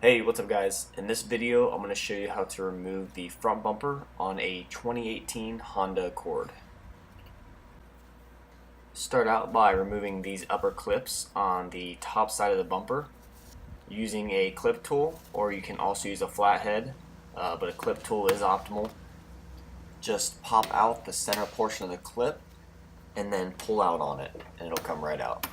Hey, what's up guys? In this video I'm going to show you how to remove the front bumper on a 2018 Honda Accord. Start out by removing these upper clips on the top side of the bumper using a clip tool, or you can also use a flathead, but a clip tool is optimal. Just pop out the center portion of the clip and then pull out on it and it'll come right out.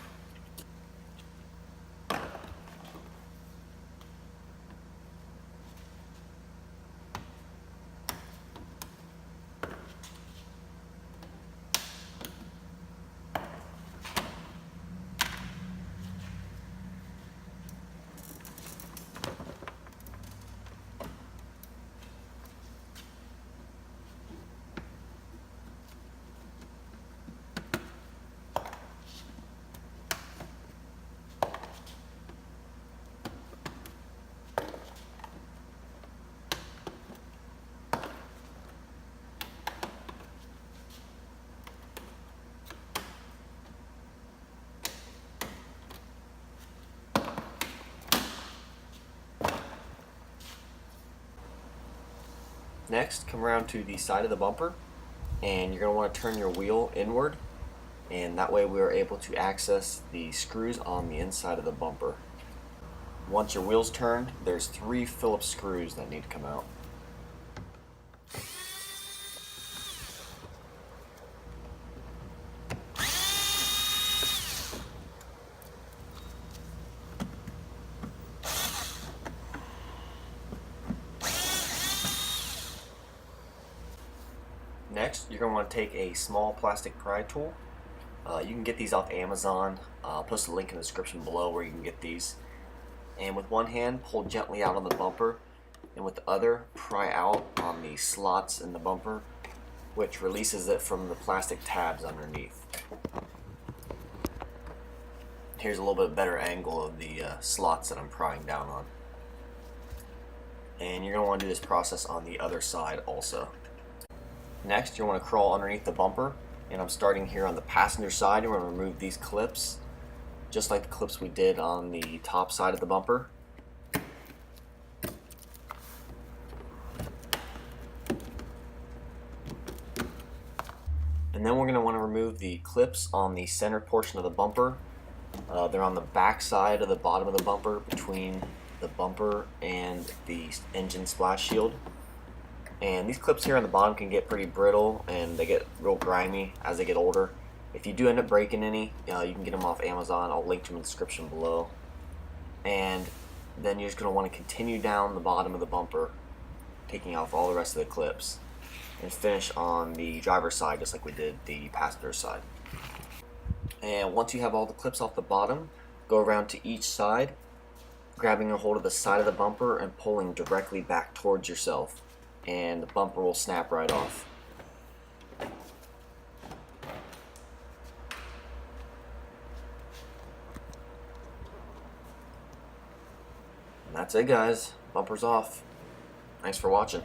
Next, come around to the side of the bumper and you're going to want to turn your wheel inward, and that way we are able to access the screws on the inside of the bumper. Once your wheel's turned, there's 3 Phillips screws that need to come out. Next, you're going to want to take a small plastic pry tool. You can get these off Amazon. I'll post a link in the description below where you can get these. And with one hand, pull gently out on the bumper, and with the other, pry out on the slots in the bumper, which releases it from the plastic tabs underneath. Here's a little bit better angle of the slots that I'm prying down on. And you're going to want to do this process on the other side also. Next, you want to crawl underneath the bumper, and I'm starting here on the passenger side. We're going to remove these clips, just like the clips we did on the top side of the bumper. And then we're going to want to remove the clips on the center portion of the bumper. They're on the back side of the bottom of the bumper, between the bumper and the engine splash shield. And these clips here on the bottom can get pretty brittle and they get real grimy as they get older. If you do end up breaking any, you can get them off Amazon. I'll link to them in the description below. And then you're just going to want to continue down the bottom of the bumper, taking off all the rest of the clips, and finish on the driver's side just like we did the passenger side. And once you have all the clips off the bottom, go around to each side, grabbing a hold of the side of the bumper and pulling directly back towards yourself, and the bumper will snap right off. And that's it guys, bumper's off. Thanks for watching.